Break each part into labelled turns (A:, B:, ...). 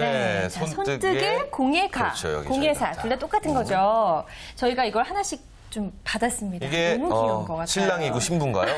A: 네,
B: 자,
A: 손뜨개,
B: 손뜨개, 공예가,
A: 그렇죠, 여기
B: 공예사
A: 저희가
B: 둘 다 똑같은 거죠. 저희가 이걸 하나씩 좀 받았습니다.
A: 이게
B: 너무 귀여운 것 같아요.
A: 신랑이고 신부인가요?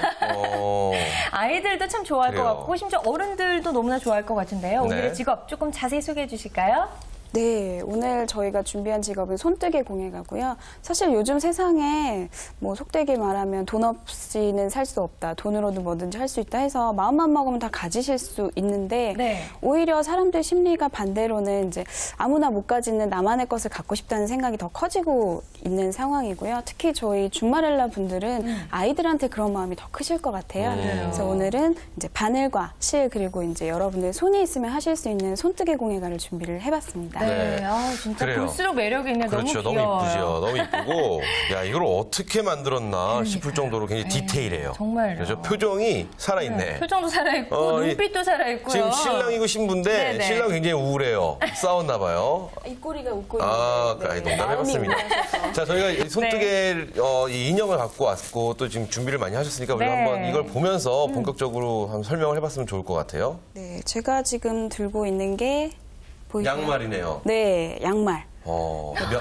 B: 아이들도 참 좋아할
A: 그래요.
B: 것 같고 심지어 어른들도 너무나 좋아할 것 같은데요.
A: 네.
B: 오늘의 직업 조금 자세히 소개해 주실까요?
C: 네, 오늘 저희가 준비한 직업은 손뜨개 공예가고요. 사실 요즘 세상에 뭐 속되게 말하면 돈 없이는 살 수 없다, 돈으로도 뭐든지 할 수 있다 해서 마음만 먹으면 다 가지실 수 있는데
B: 네.
C: 오히려 사람들 심리가 반대로는 이제 아무나 못 가지는 나만의 것을 갖고 싶다는 생각이 더 커지고 있는 상황이고요. 특히 저희 준마렐라 분들은 아이들한테 그런 마음이 더 크실 것 같아요. 그래서 오늘은 이제 바늘과 실 그리고 이제 여러분들 손이 있으면 하실 수 있는 손뜨개 공예가를 준비를 해봤습니다.
B: 네,
A: 네.
B: 아, 진짜
A: 그래요.
B: 볼수록 매력이 있네.
A: 그렇죠.
B: 너무
A: 너무
B: 귀여워요.
A: 이쁘죠. 너무 이쁘고, 야, 이걸 어떻게 만들었나 싶을 정도로 굉장히 디테일해요.
B: 정말요.
A: 그래서 표정이 살아있네.
B: 표정도 살아있고 눈빛도 살아있고요.
A: 지금 신랑이고 신부인데
B: 네네.
A: 신랑 굉장히 우울해요. 싸웠나 봐요.
C: 입꼬리가 웃고
A: 아,
C: 있는데 네,
A: 농담해봤습니다.
C: 마음이 우울하셔서.
A: 자, 저희가 이 손뜨개 이 인형을 갖고 왔고 또 지금 준비를 많이 하셨으니까 우리가
B: 네.
A: 한번 이걸 보면서 본격적으로 한번 설명을 해봤으면 좋을 것 같아요.
C: 네, 제가 지금 들고 있는 게 보이세요?
A: 양말이네요.
C: 네, 양말.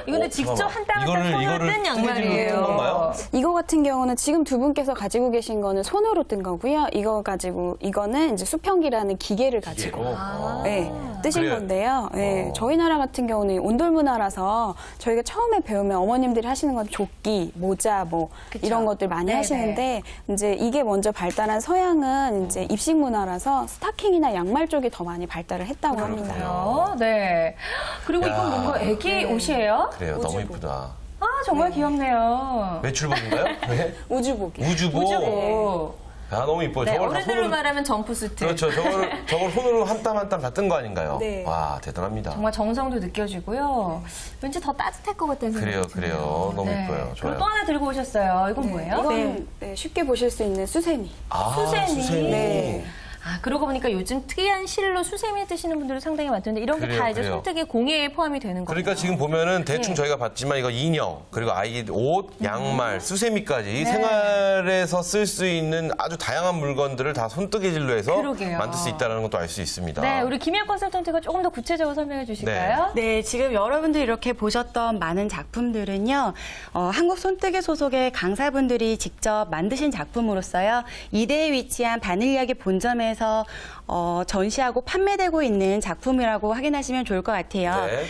B: 이거는 직접 한 땀 한 땀 손으로 뜬 양말이에요.
A: 뜬 건가요?
C: 이거 같은 경우는 지금 두 분께서 가지고 계신 거는 손으로 뜬 거고요. 이거는 이제 수평기라는 기계를 가지고 네, 뜨신
A: 그래요?
C: 건데요. 네, 저희 나라 같은 경우는 온돌 문화라서 저희가 처음에 배우면 어머님들이 하시는 건 조끼, 모자 뭐
B: 그쵸.
C: 이런 것들 많이
B: 네네.
C: 하시는데 이제 이게 먼저 발달한 서양은 이제 입식 문화라서 스타킹이나 양말 쪽이 더 많이 발달을 했다고 합니다.
B: 네. 그리고
A: 야.
B: 이건 뭔가 애기 옷이에요?
A: 그래요. 너무 이쁘다.
B: 아, 정말 귀엽네요.
A: 매출복인가요? 네?
C: 우주복이.
A: 우주복.
B: 우주복.
A: 야, 너무 이뻐요.
B: 네,
A: 저걸 다
B: 어른들로
A: 손으로
B: 말하면 점프수트.
A: 그렇죠. 저걸 손으로 한 땀 한 땀 다 뜬 거 아닌가요?
C: 네.
A: 와, 대단합니다.
B: 정말 정성도 느껴지고요. 왠지 더 따뜻할 것 같다는 생각이
A: 그래요,
B: 드네요.
A: 그래요. 너무 이뻐요.
B: 그리고
A: 좋아요.
B: 또 하나 들고 오셨어요. 이건 뭐예요?
C: 이건 네, 쉽게 보실 수 있는 수세미.
A: 아,
B: 수세미.
C: 네.
B: 아, 그러고 보니까 요즘 특이한 실로 수세미 뜨시는 분들도 상당히 많던데 이런 게 다
A: 그래요,
B: 이제
A: 그래요.
B: 손뜨개 공예에 포함이 되는 거예요.
A: 그러니까 지금 보면은 대충
B: 네.
A: 저희가 봤지만 이거 인형, 그리고 아이 옷, 양말, 수세미까지 생활에서 쓸 수 있는 아주 다양한 물건들을 다 손뜨개질로 해서
B: 그러게요.
A: 만들 수 있다는 것도 알 수 있습니다.
B: 네, 우리 김혜영 컨설턴트가 조금 더 구체적으로 설명해 주실까요?
D: 네, 지금 여러분들이 이렇게 보셨던 많은 작품들은요, 한국 손뜨개 소속의 강사분들이 직접 만드신 작품으로서요, 이대에 위치한 바늘야기 본점에서 전시하고 판매되고 있는 작품이라고 확인하시면 좋을 것 같아요.
A: 네.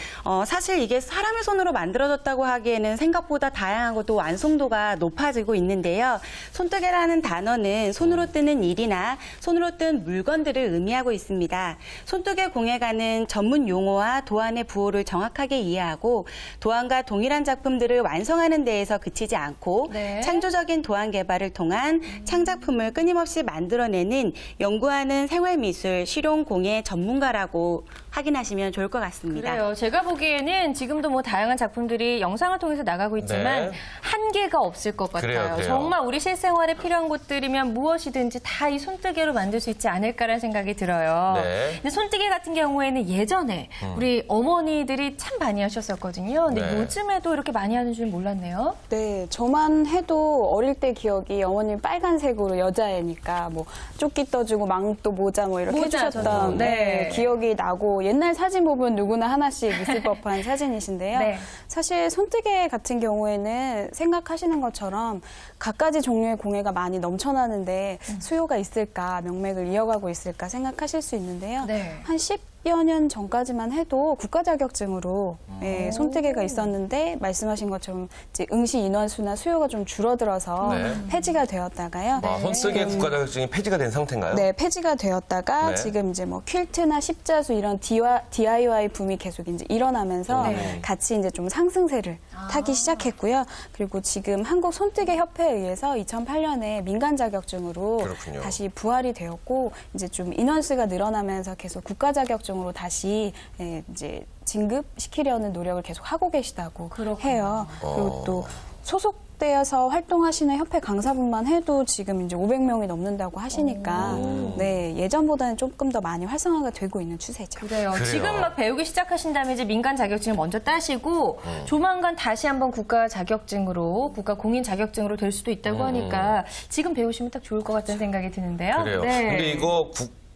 D: 사실 이게 사람의 손으로 만들어졌다고 하기에는 생각보다 다양하고 또 완성도가 높아지고 있는데요. 손뜨개라는 단어는 손으로 뜨는 일이나 손으로 뜬 물건들을 의미하고 있습니다. 손뜨개 공예가는 전문 용어와 도안의 부호를 정확하게 이해하고 도안과 동일한 작품들을 완성하는 데에서 그치지 않고
B: 네.
D: 창조적인 도안 개발을 통한 창작품을 끊임없이 만들어내는 연구하는 생활미술, 실용공예 전문가라고 확인하시면 좋을 것 같습니다.
B: 그래요. 제가 보기에는 지금도 뭐 다양한 작품들이 영상을 통해서 나가고 있지만
A: 네.
B: 한계가 없을 것 같아요.
A: 그래요, 그래요.
B: 정말 우리 실생활에 필요한 것들이면 무엇이든지 다 이 손뜨개로 만들 수 있지 않을까라는 생각이 들어요.
A: 네.
B: 근데 손뜨개 같은 경우에는 예전에 우리 어머니들이 참 많이 하셨었거든요. 근데
A: 네.
B: 요즘에도 이렇게 많이 하는 줄 몰랐네요.
C: 네, 저만 해도 어릴 때 기억이 어머님 빨간색으로 여자애니까 뭐 조끼 떠주고 망토 모자 뭐 이렇게
B: 모자,
C: 해주셨던
B: 저도. 네.
C: 네, 기억이 나고 옛날 사진 보면 누구나 하나씩 있을 법한 사진이신데요.
B: 네.
C: 사실 손뜨개 같은 경우에는 생각하시는 것처럼 갖가지 종류의 공예가 많이 넘쳐나는데 수요가 있을까, 명맥을 이어가고 있을까 생각하실 수 있는데요.
B: 네.
C: 한 10여 년 전까지만 해도 국가 자격증으로 예, 손뜨개가 있었는데 말씀하신 것처럼 이제 응시 인원수나 수요가 좀 줄어들어서
A: 네.
C: 폐지가 되었다가요.
A: 아, 손뜨개 국가 자격증이 폐지가 된 상태인가요?
C: 네, 폐지가 되었다가
A: 네.
C: 지금 이제 뭐 퀼트나 십자수 이런 DIY 붐이 계속 이제 일어나면서
B: 네.
C: 같이 이제 좀 상승세를 타기 시작했고요. 그리고 지금 한국 손뜨개 협회에 의해서 2008년에 민간 자격증으로
A: 그렇군요.
C: 다시 부활이 되었고 이제 좀 인원수가 늘어나면서 계속 국가 자격증으로 다시 예, 이제 진급시키려는 노력을 계속 하고 계시다고 해요. 그리고 또 소속되어서 활동하시는 협회 강사분만 해도 지금 이제 500명이 넘는다고 하시니까 네, 예전보다는 조금 더 많이 활성화가 되고 있는 추세죠.
B: 그래요.
A: 그래요.
B: 지금 막 배우기 시작하신 다음에 이제 민간 자격증을 먼저 따시고 조만간 다시 한번 국가 자격증으로 국가 공인 자격증으로 될 수도 있다고 하니까 지금 배우시면 딱 좋을 것 같다는 생각이 드는데요.
A: 그래요.
B: 네.
A: 근데 이거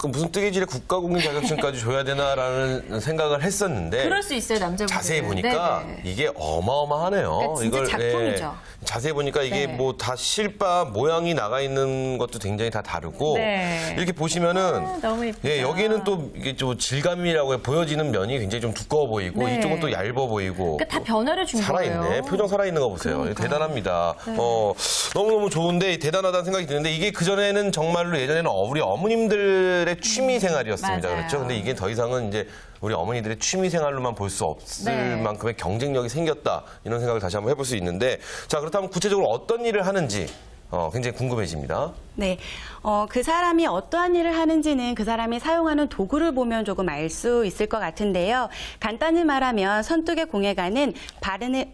A: 무슨 뜨개질에 국가공인 자격증까지 줘야 되나라는 생각을 했었는데
B: 그럴 수 있어요, 남자분들.
A: 자세히 보니까 이게 어마어마하네요.
B: 그러니까 진짜 작품이죠.
A: 자세히 보니까 이게
B: 네.
A: 뭐 다 실바 모양이 나가 있는 것도 굉장히 다 다르고
B: 네.
A: 이렇게 보시면은
B: 너무 예쁘다.
A: 예, 여기는 또 이게 좀 질감이라고 보여지는 면이 굉장히 좀 두꺼워 보이고
B: 네.
A: 이쪽은 또 얇아 보이고
B: 그러니까 다 변화를 준 거예요.
A: 살아있네. 표정 살아있는 거 보세요.
B: 그러니까요.
A: 대단합니다. 너무너무 좋은데 대단하다는 생각이 드는데 이게 그전에는 정말로 예전에는 우리 어머님들의 취미 생활이었습니다.
B: 맞아요.
A: 그렇죠? 근데 이게 더 이상은 이제 우리 어머니들의 취미 생활로만 볼 수 없을
B: 네.
A: 만큼의 경쟁력이 생겼다. 이런 생각을 다시 한번 해볼 수 있는데 자, 그렇다면 구체적으로 어떤 일을 하는지 굉장히 궁금해집니다.
D: 네. 그 사람이 어떠한 일을 하는지는 그 사람이 사용하는 도구를 보면 조금 알 수 있을 것 같은데요. 간단히 말하면 선뜨개 공예가는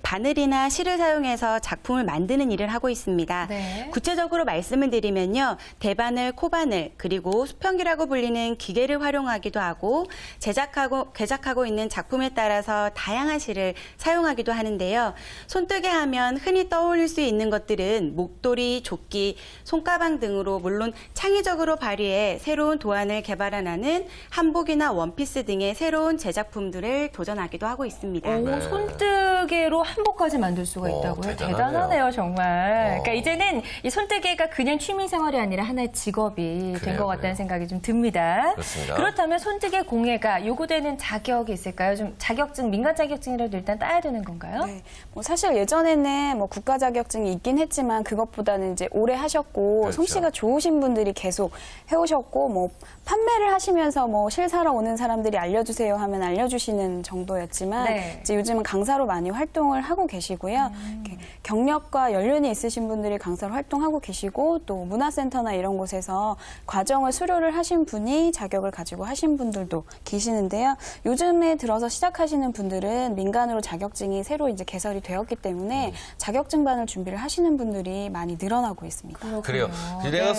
D: 바늘이나 실을 사용해서 작품을 만드는 일을 하고 있습니다.
B: 네.
D: 구체적으로 말씀을 드리면요. 대바늘, 코바늘, 그리고 수평기라고 불리는 기계를 활용하기도 하고 제작하고 있는 작품에 따라서 다양한 실을 사용하기도 하는데요. 손뜨개 하면 흔히 떠올릴 수 있는 것들은 목도리, 조끼, 손가방 등으로 물론 창의적으로 발휘해 새로운 도안을 개발하는 한복이나 원피스 등의 새로운 제작품들을 도전하기도 하고 있습니다.
B: 오,
A: 네.
B: 손뜨개로 한복까지 만들 수가 있다고요?
A: 대단하네요.
B: 대단하네요, 정말. 그러니까 이제는 이 손뜨개가 그냥 취미 생활이 아니라 하나의 직업이 된
A: 그래요,
B: 것 같다는
A: 그래요.
B: 생각이 좀 듭니다.
A: 그렇습니다.
B: 그렇다면 손뜨개 공예가 요구되는 자격이 있을까요? 좀 자격증, 민간 자격증이라도 일단 따야 되는 건가요?
C: 네. 뭐 사실 예전에는 뭐 국가 자격증이 있긴 했지만 그것보다는 이제 오래 하셨고
A: 그렇죠.
C: 솜씨가 좋으신 분들이 계속 해오셨고 뭐 판매를 하시면서 뭐 실 사러 오는 사람들이 알려주세요 하면 알려주시는 정도였지만
B: 네.
C: 이제 요즘은 강사로 많이 활동을 하고 계시고요. 이렇게 경력과 연륜이 있으신 분들이 강사로 활동하고 계시고 또 문화센터나 이런 곳에서 과정을 수료를 하신 분이 자격을 가지고 하신 분들도 계시는데요. 요즘에 들어서 시작하시는 분들은 민간으로 자격증이 새로 이제 개설이 되었기 때문에 자격증반을 준비를 하시는 분들이 많이 늘어나고 있습니다.
A: 그래요. 내가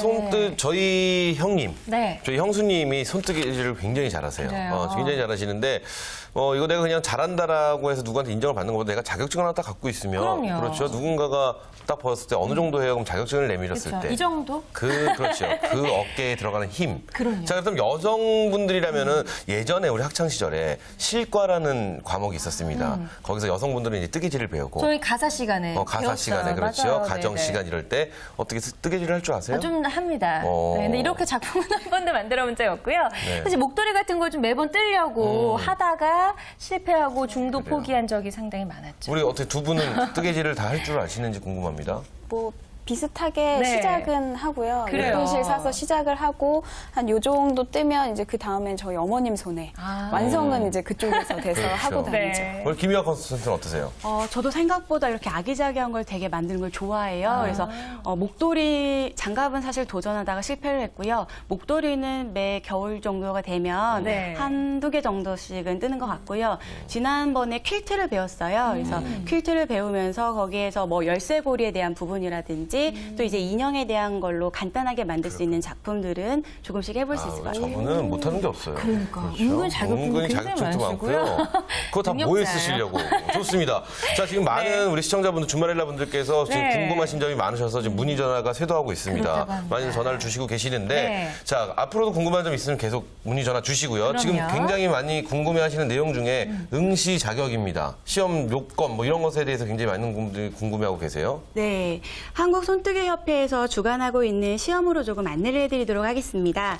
A: 저희 형님,
B: 네.
A: 저희 형수님이 손뜨개질을 굉장히 잘하세요.
B: 그래요?
A: 굉장히 잘하시는데 이거 내가 그냥 잘한다라고 해서 누구한테 인정을 받는 것보다 내가 자격증을 하나 딱 갖고 있으면
B: 그럼요.
A: 그렇죠. 누군가가 딱 봤을 때 어느 정도 해요? 그럼 자격증을 내밀었을
B: 그렇죠.
A: 때.
B: 이 정도?
A: 그렇죠. 그 어깨에 들어가는 힘.
B: 그럼요.
A: 자, 그럼 여성분들이라면은 예전에 우리 학창 시절에 실과라는 과목이 있었습니다. 거기서 여성분들은 이제 뜨개질을 배우고
B: 저희 가사 시간에
A: 가사
B: 배웠어요.
A: 시간에 그렇죠.
B: 맞아요.
A: 가정
B: 네네.
A: 시간 이럴 때 어떻게 뜨개질을 할 줄 아세요?
B: 좀 합니다.
A: 어.
B: 네, 근데 이렇게 작품은 한 번도 만들어 본 적이 없고요.
A: 네.
B: 사실 목도리 같은 걸 좀 매번 뜨려고 하다가 실패하고 중도
A: 그래요.
B: 포기한 적이 상당히 많았죠.
A: 우리 어떻게 두 분은 뜨개질을 다 할 줄 아시는지 궁금합니다.
C: 뭐 비슷하게
B: 네.
C: 시작은 하고요.
B: 그래요.
C: 예쁜 실 사서 시작을 하고 한 요 정도 뜨면 이제 그 다음엔 저희 어머님 손에 완성은 이제 그쪽에서 돼서
A: 그렇죠.
C: 하고 다니죠.
B: 네.
A: 우리 김희아 컨설턴트는 어떠세요?
D: 저도 생각보다 이렇게 아기자기한 걸 되게 만드는 걸 좋아해요. 그래서 목도리, 장갑은 사실 도전하다가 실패를 했고요. 목도리는 매 겨울 정도가 되면
B: 네.
D: 한두 개 정도씩은 뜨는 것 같고요. 지난번에 퀼트를 배웠어요. 그래서 퀼트를 배우면서 거기에서 뭐 열쇠고리에 대한 부분이라든지 또 이제 인형에 대한 걸로 간단하게 만들 수 있는 작품들은 조금씩 해볼 수 있을 것 같아요.
A: 저분은 못하는 게 없어요.
B: 그러니까. 은근 자격증도 굉장히
A: 자격증도
B: 많으시고요.
A: 많고요. 그거 다 뭐에
B: 능력자예요.
A: 쓰시려고. 좋습니다. 자, 지금 많은 우리 시청자분들, 주말엘라 분들께서 지금
B: 네.
A: 궁금하신 점이 많으셔서 지금 문의 전화가 쇄도하고 있습니다.
B: 그렇다고 합니다.
A: 많은 전화를 주시고 계시는데
B: 네.
A: 자, 앞으로도 궁금한 점 있으면 계속 문의 전화 주시고요.
B: 그럼요.
A: 지금 굉장히 많이 궁금해하시는 내용 중에 응시 자격입니다. 시험 요건 뭐 이런 것에 대해서 굉장히 많은 분들이 궁금해하고 계세요.
D: 네, 한국손뜨개협회에서 주관하고 있는 시험으로 조금 안내를 해드리도록 하겠습니다.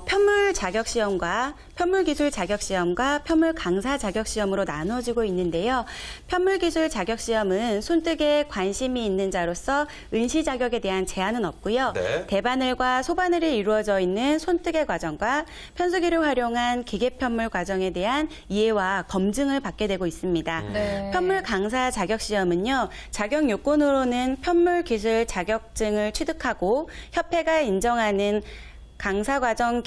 D: 편물 자격시험과 편물기술 자격시험과 편물 강사 자격시험으로 나누어지고 있는데요. 편물기술 자격시험은 손뜨개에 관심이 있는 자로서 은시 자격에 대한 제한은 없고요.
A: 네.
D: 대바늘과 소바늘이 이루어져 있는 손뜨개 과정과 편수기를 활용한 기계편물 과정에 대한 이해와 검증을 받게 되고 있습니다.
B: 네.
D: 편물 강사 자격시험은요. 자격 요건으로는 편물기술 자격증을 취득하고 협회가 인정하는 강사과정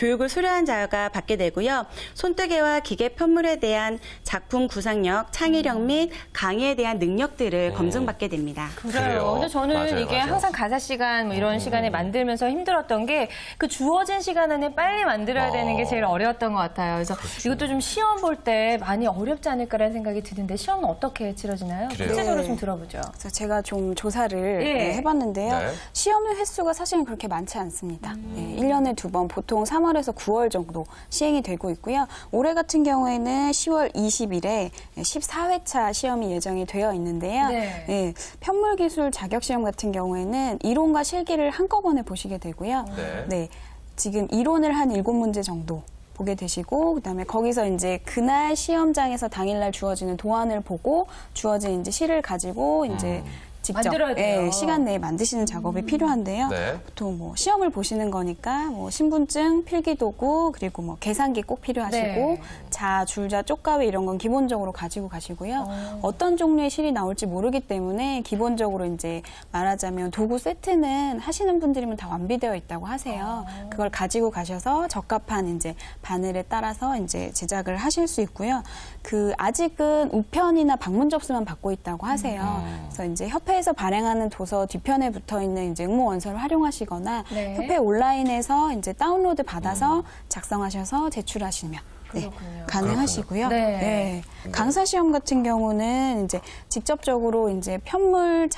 D: 교육을 수료한 자가 받게 되고요. 손뜨개와 기계 편물에 대한 작품 구상력, 창의력 및 강의에 대한 능력들을 검증받게 됩니다.
A: 그래요.
B: 근데 저는
A: 맞아요,
B: 이게
A: 맞아요.
B: 항상 가사 시간 뭐 이런 시간에 만들면서 힘들었던 게 그 주어진 시간 안에 빨리 만들어야 되는 게 제일 어려웠던 것 같아요. 그래서 이것도 좀 시험 볼 때 많이 어렵지 않을까라는 생각이 드는데 시험은 어떻게 치러지나요?
A: 그래요.
B: 구체적으로
C: 네.
B: 좀 들어보죠.
C: 그래서 제가 좀 조사를
B: 예.
C: 해봤는데요.
A: 네.
C: 시험 횟수가 사실은 그렇게 많지 않습니다. 1년에 2번, 보통 3월에서 9월 정도 시행이 되고 있고요. 올해 같은 경우에는 10월 20일에 14회차 시험이 예정이 되어 있는데요.
B: 네.
C: 예, 편물기술 자격시험 같은 경우에는 이론과 실기를 한꺼번에 보시게 되고요.
A: 네.
C: 지금 이론을 한 7문제 정도 보게 되시고, 그다음에 거기서 이제 그날 시험장에서 당일날 주어지는 도안을 보고 주어진 이제 실을 가지고 이제 직접
B: 만들어야 돼요.
C: 시간 내에 만드시는 작업이 필요한데요.
A: 네.
C: 보통 뭐 시험을 보시는 거니까 뭐 신분증, 필기도구, 그리고 뭐 계산기 꼭 필요하시고
B: 네.
C: 자, 줄자, 쪽가위 이런 건 기본적으로 가지고 가시고요. 어떤 종류의 실이 나올지 모르기 때문에 기본적으로 이제 말하자면 도구 세트는 하시는 분들이면 다 완비되어 있다고 하세요. 그걸 가지고 가셔서 적합한 이제 바늘에 따라서 이제 제작을 하실 수 있고요. 그 아직은 우편이나 방문 접수만 받고 있다고 하세요. 그래서 이제 협회에서 발행하는 도서 뒤편에 붙어 있는 이제 응모 원서를 활용하시거나
B: 네.
C: 협회 온라인에서 이제 다운로드 받아서 작성하셔서 제출하시면 네,
B: 그렇군요.
C: 가능하시고요.
B: 네.
C: 강사 시험 같은 경우는 이제 직접적으로 이제 편물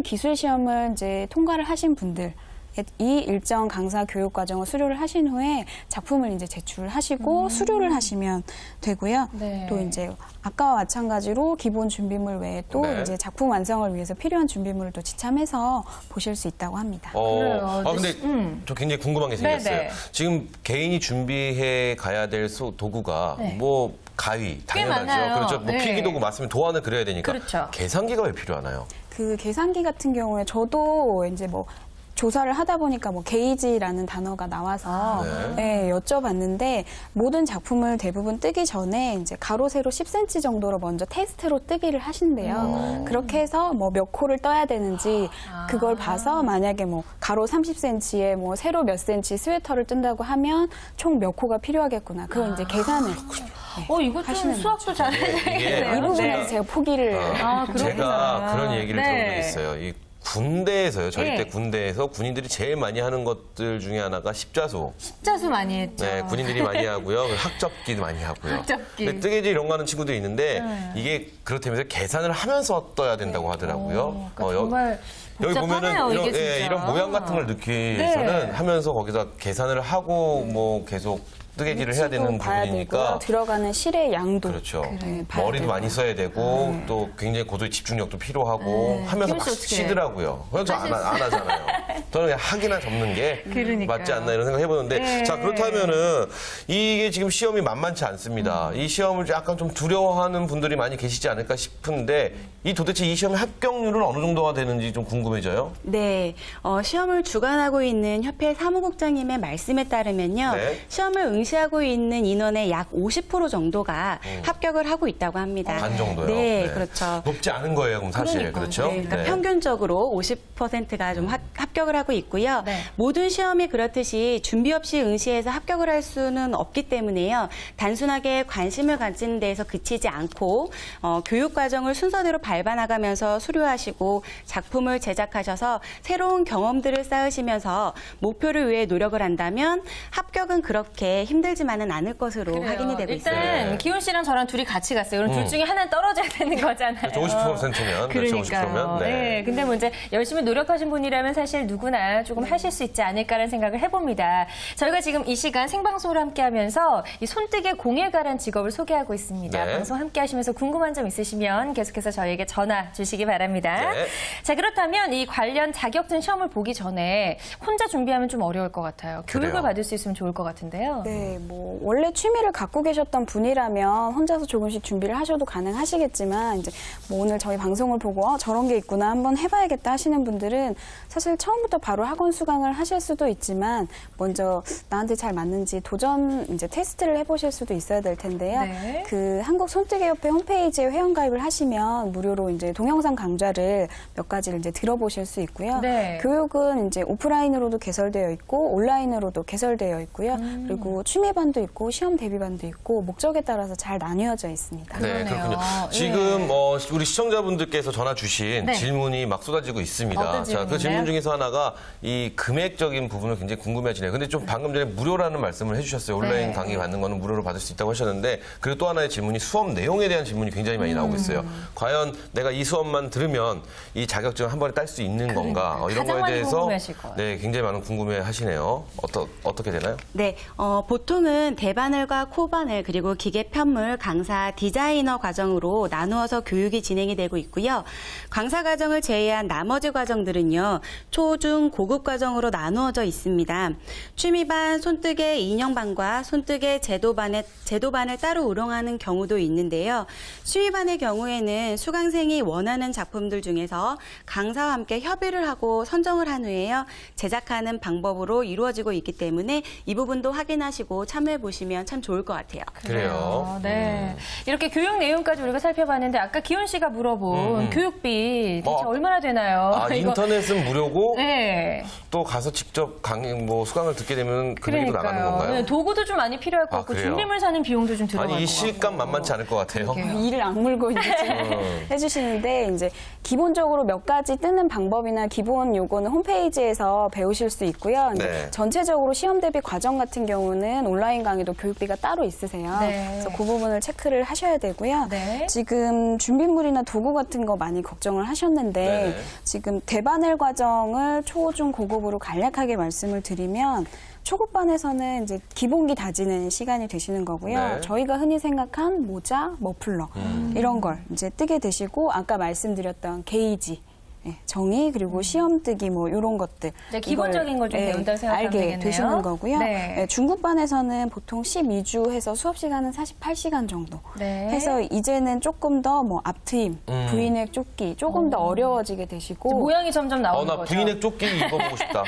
C: 기술 시험을 이제 통과를 하신 분들 이 일정 강사 교육 과정을 수료를 하신 후에 작품을 이제 제출하시고 수료를 하시면 되고요.
B: 네.
C: 또 이제 아까와 마찬가지로 기본 준비물 외에 또
A: 네.
C: 이제 작품 완성을 위해서 필요한 준비물을 또 지참해서 보실 수 있다고 합니다.
B: 그래요.
A: 근데 저 굉장히 궁금한 게 생겼어요.
B: 네네.
A: 지금 개인이 준비해 가야 될 도구가
B: 네.
A: 뭐 가위 당연하죠.
B: 많아요.
A: 그렇죠. 뭐
B: 네.
A: 필기도구 맞으면 도안을 그려야 되니까.
B: 그렇죠.
A: 계산기가 왜 필요하나요?
C: 그 계산기 같은 경우에 저도 이제 뭐 조사를 하다 보니까 뭐 게이지라는 단어가 나와서 네, 여쭤봤는데 모든 작품을 대부분 뜨기 전에 이제 가로 세로 10cm 정도로 먼저 테스트로 뜨기를 하신대요. 그렇게 해서 뭐 몇 코를 떠야 되는지 그걸 봐서 만약에 뭐 가로 30cm에 뭐 세로 몇 cm 스웨터를 뜬다고 하면 총 몇 코가 필요하겠구나. 그걸 이제 계산을
B: 이거 좀
C: 하시는
B: 수학도 잘해야
C: 이
B: 되겠네요.
C: 부분에서 제가 포기를
B: 그렇구나.
A: 제가 그런 얘기를
B: 네.
A: 들은 적이 있어요. 이 군대에서요. 저희
B: 네.
A: 때 군대에서 군인들이 제일 많이 하는 것들 중에 하나가 십자수.
B: 십자수 많이 했죠.
A: 네, 군인들이 많이 하고요. 학접기도 많이 하고요.
B: 학접기.
A: 근데 뜨개질 이런 거 하는 친구들이 있는데 이게 그렇다면서 계산을 하면서 떠야 된다고 하더라고요.
B: 그러니까 정말
A: 여기
B: 복잡하네요,
A: 보면은
B: 이게 진짜.
A: 이런 모양 같은 걸 넣기 위해서는
B: 네.
A: 하면서 거기다 계산을 하고 뭐 계속 뜨개질을 해야 되는
C: 봐야
A: 부분이니까
C: 되고요. 들어가는 실의 양도
A: 그렇죠.
C: 봐야
A: 머리도
C: 되고.
A: 많이 써야 되고 또 굉장히 고도의 집중력도 필요하고 하면서
B: 김 씨
A: 막
B: 어떻게
A: 쉬더라고요. 그래서 저 안 하잖아요. 저는 그냥 하기나 접는 게
B: 그러니까요.
A: 맞지 않나 이런 생각 해보는데
B: 네.
A: 자 그렇다면은 이게 지금 시험이 만만치 않습니다. 이 시험을 약간 좀 두려워하는 분들이 많이 계시지 않을까 싶은데 도대체 이 시험의 합격률은 어느 정도가 되는지 좀 궁금해져요.
D: 네, 시험을 주관하고 있는 협회 사무국장님의 말씀에 따르면요,
A: 네.
D: 시험을 응시하고 있는 인원의 약 50% 정도가 합격을 하고 있다고 합니다.
A: 반 정도요.
D: 네, 그렇죠.
A: 높지 않은 거예요, 그럼 사실.
D: 그러니까요.
A: 그렇죠?
D: 네, 그러니까
A: 네.
D: 평균적으로 50%가 좀 합격을 하고 있고요.
B: 네.
D: 모든 시험이 그렇듯이 준비 없이 응시해서 합격을 할 수는 없기 때문에요. 단순하게 관심을 가지는 데에서 그치지 않고 교육 과정을 순서대로 밟아나가면서 수료하시고 작품을 제작하셔서 새로운 경험들을 쌓으시면서 목표를 위해 노력을 한다면 합격은 그렇게 힘들지만은 않을 것으로
B: 그래요.
D: 확인이 되고
B: 일단
D: 있어요.
B: 기훈 씨랑 저랑 둘이 같이 갔어요. 그럼 둘 중에 하나는 떨어져야 되는 거잖아요.
A: 그렇죠. 50%면. 그렇죠. 50%면.
B: 네. 근데 뭐 이제 열심히 노력하신 분이라면 사실 누구나 조금 하실 수 있지 않을까라는 생각을 해봅니다. 저희가 지금 이 시간 생방송을 함께하면서 이 손뜨개 공예가란 직업을 소개하고 있습니다.
A: 네.
B: 방송 함께하시면서 궁금한 점 있으시면 계속해서 저희에게 전화 주시기 바랍니다.
A: 네.
B: 자, 그렇다면 이 관련 자격증 시험을 보기 전에 혼자 준비하면 좀 어려울 것 같아요. 교육을
A: 그래요.
B: 받을 수 있으면 좋을 것 같은데요.
C: 네, 뭐 원래 취미를 갖고 계셨던 분이라면 혼자서 조금씩 준비를 하셔도 가능하시겠지만 이제 뭐 오늘 저희 방송을 보고 저런 게 있구나 한번 해봐야겠다 하시는 분들은 사실 처음부터 바로 학원 수강을 하실 수도 있지만 먼저 나한테 잘 맞는지 도전 이제 테스트를 해보실 수도 있어야 될 텐데요.
B: 네.
C: 그 한국 손뜨개협회 홈페이지에 회원가입을 하시면 무료로 이제 동영상 강좌를 몇 가지를 이제 들어보실 수 있고요.
B: 네.
C: 교육은 이제 오프라인으로도 개설되어 있고 온라인으로도 개설되어 있고요. 있고요. 그리고 취미반도 있고 시험 대비반도 있고 목적에 따라서 잘 나뉘어져 있습니다.
A: 네,
B: 그러네요.
A: 그렇군요.
B: 예.
A: 지금 우리 시청자분들께서 전화 주신
B: 네.
A: 질문이 막 쏟아지고 있습니다.
B: 어떤
A: 자, 그
B: 질문인가요?
A: 질문 중에서 하나가 이 금액적인 부분을 굉장히 궁금해하시네요. 근데 좀 방금 전에 무료라는 말씀을 해주셨어요. 온라인
B: 네.
A: 강의 받는 거는 무료로 받을 수 있다고 하셨는데 그리고 또 하나의 질문이 수업 내용에 대한 질문이 굉장히 많이 나오고 있어요. 과연 내가 이 수업만 들으면 이 자격증을 한 번에 딸 수 있는 건가? 이런
B: 가장
A: 거에
B: 많이
A: 대해서
B: 궁금해하실 거예요.
A: 네, 굉장히 많은 궁금해하시네요. 어떻게 되나요?
D: 네, 보통은 대바늘과 코바늘 그리고 기계 편물, 강사, 디자이너 과정으로 나누어서 교육이 진행이 되고 있고요. 강사 과정을 제외한 나머지 과정들은요, 초, 중, 고급 과정으로 나누어져 있습니다. 취미반, 손뜨개 인형반과 손뜨개 제도반을 따로 운영하는 경우도 있는데요. 취미반의 경우에는 수강생이 원하는 작품들 중에서 강사와 함께 협의를 하고 선정을 한 후에요, 제작하는 방법으로 이루어지고 있기 때문에 이 부분도 확인하시고 참여해 보시면 참 좋을 것 같아요.
A: 그래요.
B: 네. 이렇게 교육 내용까지 우리가 살펴봤는데 아까 기훈 씨가 물어본 교육비 대체 얼마나 되나요?
A: 아, 인터넷은 무료고
B: 네.
A: 또 가서 직접 수강을 듣게 되면 금액이 또 나가는 건가요?
B: 네, 도구도 좀 많이 필요할 것 같고
A: 그래요?
B: 준비물 사는 비용도 좀 들어갈 것
A: 아니, 이
B: 같고.
A: 실감 만만치 않을 것 같아요.
C: 이를 악물고 이제 해주시는데 이제 기본적으로 몇 가지 뜨는 방법이나 기본 요거는 홈페이지에서 배우실 수 있고요. 이제
A: 네.
C: 전체적으로 시험 대비 과정 같은 경우는 온라인 강의도 교육비가 따로 있으세요.
B: 네.
C: 그래서 그 부분을 체크를 하셔야 되고요.
B: 네.
C: 지금 준비물이나 도구 같은 거 많이 걱정을 하셨는데
A: 네네.
C: 지금 대바늘 과정을 초, 중, 고급으로 간략하게 말씀을 드리면 초급반에서는 이제 기본기 다지는 시간이 되시는 거고요.
A: 네.
C: 저희가 흔히 생각한 모자, 머플러 이런 걸 이제 뜨게 되시고 아까 말씀드렸던 게이지, 정의 그리고 시험 뜨기 이런 것들
B: 네, 기본적인 걸좀 배운다고 생각하면
C: 알게
B: 되겠네요.
C: 되시는 거고요.
B: 네.
C: 중급반에서는 보통 12주 해서 수업 시간은 48시간 정도
B: 네.
C: 해서 이제는 조금 더 앞트임, V넥 조끼 조금 더 어려워지게 되시고
B: 모양이 점점 나오는
A: 나
B: 거죠.
A: V넥 조끼 입어보고 싶다.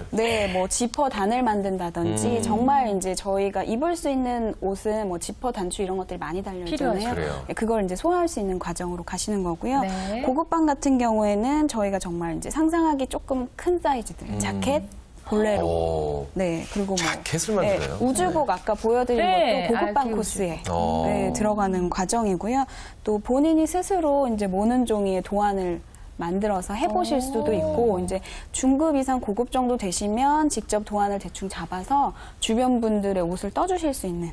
A: 네.
C: 네, 지퍼 단을 만든다든지 정말 이제 저희가 입을 수 있는 옷은 지퍼 단추 이런 것들이 많이 달려 있잖아요.
A: 필요하죠. 그래요.
C: 그걸 이제 소화할 수 있는 과정으로 가시는 거고요.
B: 네.
C: 고급반 같은 경우에는 저희가 정말 이제 상상하기 조금 큰 사이즈들, 자켓, 볼레로.
A: 오.
C: 네, 그리고
A: 자켓을 만들어요?
C: 우주복 아까 보여드린
B: 네,
C: 것도 고급반
B: 알게
C: 코스에
A: 오.
C: 들어가는 과정이고요. 또 본인이 스스로 이제 모는 종이의 도안을 만들어서 해보실 수도 있고 이제 중급 이상 고급 정도 되시면 직접 도안을 대충 잡아서 주변 분들의 옷을 떠주실 수 있는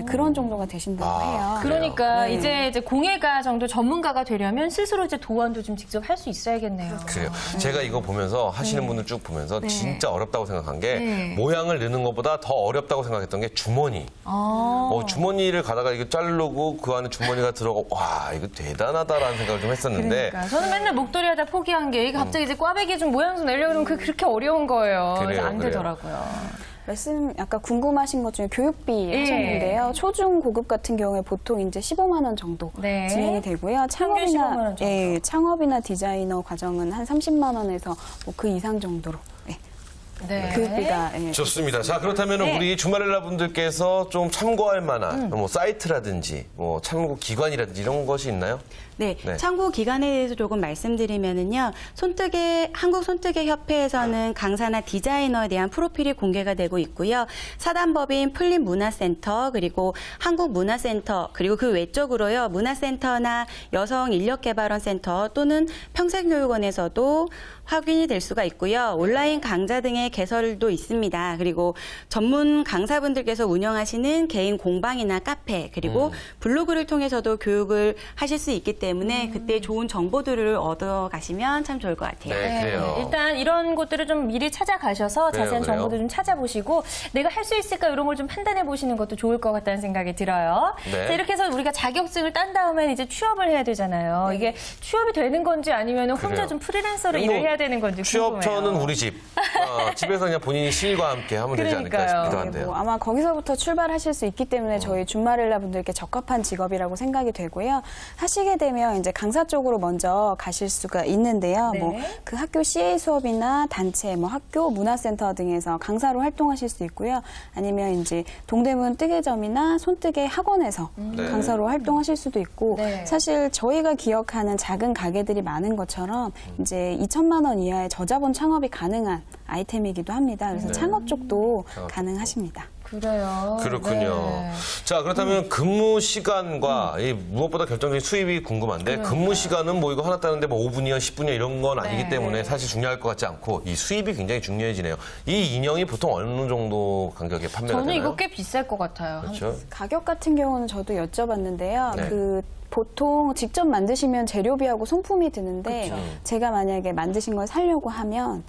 C: 그런 정도가 되신다고 해요.
B: 그러니까
C: 네.
B: 이제 공예가 정도 전문가가 되려면 스스로 이제 도안도 좀 직접 할 수 있어야겠네요.
A: 그래요. 제가 이거 보면서 하시는 분들 쭉 보면서 진짜 어렵다고 생각한 게 모양을 넣는 것보다 더 어렵다고 생각했던 게 주머니. 주머니를 가다가 이거 자르고 그 안에 주머니가 들어가 와 이거 대단하다라는 생각을 좀 했었는데
B: 그러니까 저는 맨날 목도리 하다 포기한 게 이게 갑자기 이제 꽈배기 좀 모양 좀 내려고 그러면 그렇게 어려운 거예요. 그래서
A: 그래요,
B: 안
A: 그래요.
B: 되더라고요.
C: 말씀 아까 궁금하신 것 중에 교육비
B: 예.
C: 하셨는데요. 초중 고급 같은 경우에 보통 이제 15만 원 정도
B: 네.
C: 진행이 되고요.
B: 평균 15만 원 정도.
C: 창업이나 디자이너 과정은 한 30만 원에서 그 이상 정도로
B: 네.
C: 교육비가
A: 좋습니다. 자, 그렇다면 우리 주말렐라 분들께서 좀 참고할 만한 사이트라든지 참고 기관이라든지 이런 것이 있나요?
D: 네,
A: 네.
D: 참고 기관에 대해서 조금 말씀드리면은요. 한국 손뜨개 협회에서는 강사나 디자이너에 대한 프로필이 공개가 되고 있고요. 사단법인 풀립문화센터 그리고 한국문화센터 그리고 그 외적으로요. 문화센터나 여성인력개발원센터 또는 평생교육원에서도 확인이 될 수가 있고요. 온라인 강좌 등의 개설도 있습니다. 그리고 전문 강사분들께서 운영하시는 개인 공방이나 카페 그리고 블로그를 통해서도 교육을 하실 수 있기 때문에 그때 좋은 정보들을 얻어 가시면 참 좋을 것 같아요.
A: 네, 그래요.
B: 일단 이런 곳들을 좀 미리 찾아가셔서
A: 그래요,
B: 자세한
A: 그래요.
B: 정보도 좀 찾아보시고 내가 할 수 있을까 이런 걸 좀 판단해 보시는 것도 좋을 것 같다는 생각이 들어요.
A: 네.
B: 자, 이렇게 해서 우리가 자격증을 딴 다음에 이제 취업을 해야 되잖아요. 이게 취업이 되는 건지 아니면 혼자
A: 그래요.
B: 좀 프리랜서로
A: 그리고
B: 일을 해야 되는 건지 궁금해요.
A: 취업처는 우리 집. 집에서 그냥 본인이 시일과 함께 하면 되지 않을까
B: 그러니까요.
A: 싶기도
C: 네,
A: 한데요.
C: 아마 거기서부터 출발하실 수 있기 때문에 저희 준마렐라 분들께 적합한 직업이라고 생각이 되고요. 하시게 되면 이제 강사 쪽으로 먼저 가실 수가 있는데요.
B: 네.
C: 그 학교 CA 수업이나 단체, 학교 문화센터 등에서 강사로 활동하실 수 있고요. 아니면 이제 동대문 뜨개점이나 손뜨개 학원에서
A: 네.
C: 강사로 활동하실 수도 있고
B: 네.
C: 사실 저희가 기억하는 작은 가게들이 많은 것처럼 이제 2천만 원 원 이하의 저자본 창업이 가능한 아이템이기도 합니다. 그래서 창업 쪽도 가능하십니다.
B: 그래요.
A: 그렇군요.
B: 네.
A: 자, 그렇다면 근무 시간과 이 무엇보다 결정적인 수입이 궁금한데 근무 시간은 뭐 이거 하나 따는데 뭐 5분이요, 10분이요 이런 건 아니기
B: 네.
A: 때문에 사실 중요할 것 같지 않고 이 수입이 굉장히 중요해지네요. 이 인형이 보통 어느 정도 간격에 판매가
B: 저는
A: 되나요?
B: 이거 꽤 비쌀 것 같아요.
A: 그렇죠.
C: 가격 같은 경우는 저도 여쭤봤는데요.
A: 네.
C: 보통 직접 만드시면 재료비하고 손품이 드는데 제가 만약에 만드신 걸 사려고 하면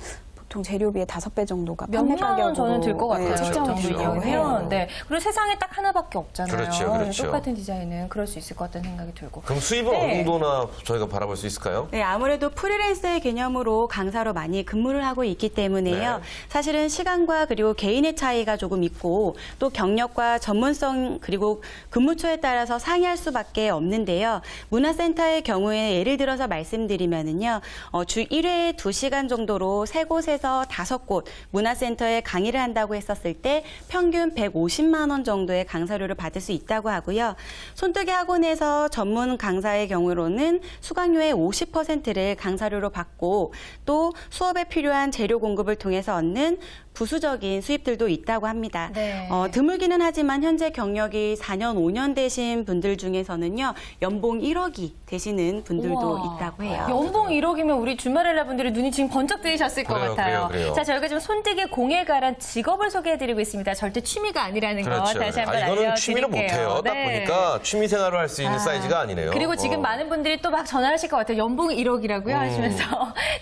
C: 보통 재료비의 5배 정도가 판매
B: 몇만 원
C: 가격으로
B: 저는 들 것 같아요.
C: 책정이
A: 그렇죠.
C: 되려고 해요.
B: 하면. 네. 그리고 세상에 딱 하나밖에 없잖아요.
A: 그렇죠, 그렇죠.
B: 똑같은 디자인은 그럴 수 있을 것 같다는 생각이 들고.
A: 그럼 수입은
B: 네.
A: 어느 정도나 저희가 바라볼 수 있을까요?
D: 네, 아무래도 프리랜서의 개념으로 강사로 많이 근무를 하고 있기 때문에요.
A: 네.
D: 사실은 시간과 그리고 개인의 차이가 조금 있고 또 경력과 전문성 그리고 근무처에 따라서 상이할 수밖에 없는데요. 문화센터의 경우에 예를 들어서 말씀드리면은요. 주 1회에 2시간 정도로 3곳에서 5곳 문화센터에 강의를 한다고 했었을 때 평균 150만 원 정도의 강사료를 받을 수 있다고 하고요. 손뜨개 학원에서 전문 강사의 경우로는 수강료의 50%를 강사료로 받고 또 수업에 필요한 재료 공급을 통해서 얻는 부수적인 수입들도 있다고 합니다.
B: 네.
D: 드물기는 하지만 현재 경력이 4년, 5년 되신 분들 중에서는요. 연봉 1억이 되시는 분들도
B: 우와.
D: 있다고 해요.
B: 연봉 1억이면 우리 주말엘라 분들이 눈이 지금 번쩍 뜨이셨을 것
A: 그래요,
B: 같아요.
A: 그래요.
B: 자, 저희가 지금 손뜨개 공예에 관한 직업을 소개해드리고 있습니다. 절대 취미가 아니라는 거
A: 그렇죠.
B: 다시 한번
A: 이거는
B: 알려드릴게요.
A: 취미로 못해요. 딱
B: 네.
A: 보니까 취미 생활을 할 수 있는 사이즈가 아니네요.
B: 그리고 지금 많은 분들이 또 막 전화하실 것 같아요. 연봉 1억이라고요 하시면서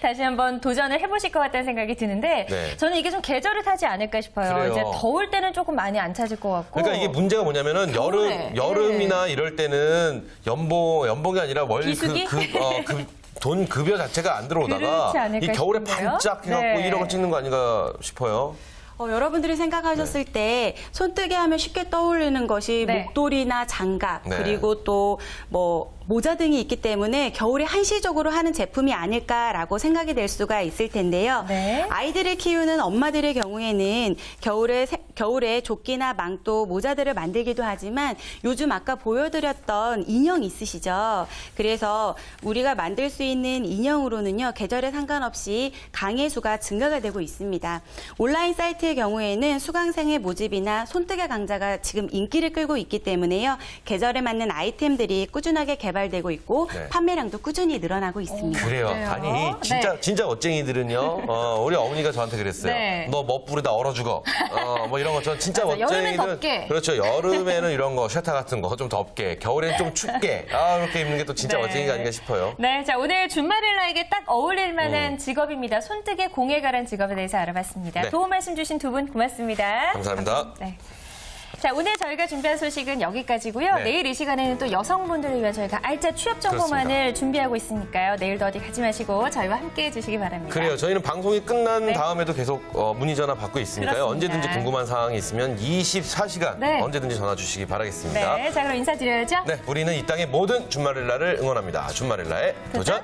B: 다시 한번 도전을 해보실 것 같다는 생각이 드는데
A: 네.
B: 저는 이게 좀 계절을 타지 않을까 싶어요.
A: 그래요.
B: 이제 더울 때는 조금 많이 안 찾을 것 같고.
A: 그러니까 이게 문제가 뭐냐면은
B: 겨울에.
A: 여름이나 이럴 때는 연봉이 아니라
B: 비수기?
A: 돈 급여 자체가 안 들어오다가
B: 그렇지 않을까
A: 이 겨울에
B: 싶은데요?
A: 반짝 해갖고
B: 네.
A: 1억을 찍는 거 아닌가 싶어요.
D: 여러분들이 생각하셨을 때 손뜨개 하면 쉽게 떠오르는 것이
B: 네.
D: 목도리나 장갑
A: 네.
D: 그리고 또 뭐 모자 등이 있기 때문에 겨울에 한시적으로 하는 제품이 아닐까라고 생각이 될 수가 있을 텐데요.
B: 네.
D: 아이들을 키우는 엄마들의 경우에는 겨울에 조끼나 망토, 모자들을 만들기도 하지만 요즘 아까 보여드렸던 인형 있으시죠? 그래서 우리가 만들 수 있는 인형으로는요. 계절에 상관없이 강의 수가 증가가 되고 있습니다. 온라인 사이트의 경우에는 수강생의 모집이나 손뜨개 강좌가 지금 인기를 끌고 있기 때문에요. 계절에 맞는 아이템들이 꾸준하게 개발되고 있고
A: 네.
D: 판매량도 꾸준히 늘어나고 있습니다.
A: 그래요.
B: 그래요?
A: 아니 진짜 멋쟁이들은요. 우리 어머니가 저한테 그랬어요.
B: 네.
A: 너 멋부리다 얼어 죽어. 뭐 이런 것처럼 진짜
B: 맞아, 여름엔
A: 멋쟁이들은
B: 덥게.
A: 그렇죠. 여름에는 이런 거 셔터 같은 거 좀 덥게, 겨울에는 좀 춥게. 이렇게 입는 게 또 진짜
B: 네.
A: 멋쟁이가 아닌가 싶어요.
B: 네, 자 오늘 준마릴라에게 딱 어울릴 만한 직업입니다. 손뜨개 공예가란 직업에 대해서 알아봤습니다.
A: 네.
B: 도움 말씀 주신 두 분 고맙습니다.
A: 감사합니다.
B: 네. 자, 오늘 저희가 준비한 소식은 여기까지고요.
A: 네.
B: 내일 이 시간에는 또 여성분들을 위한 저희가 알짜 취업 정보만을 준비하고 있으니까요. 내일도 어디 가지 마시고 저희와 함께 해주시기 바랍니다.
A: 그래요. 저희는 방송이 끝난
B: 네.
A: 다음에도 계속 문의 전화 받고 있으니까요.
B: 그렇습니다.
A: 언제든지 궁금한 사항이 있으면 24시간
B: 네.
A: 언제든지 전화 주시기 바라겠습니다.
B: 네, 자 그럼 인사드려야죠.
A: 네, 우리는 이 땅의 모든 준마릴라를 응원합니다. 준마릴라의 도전.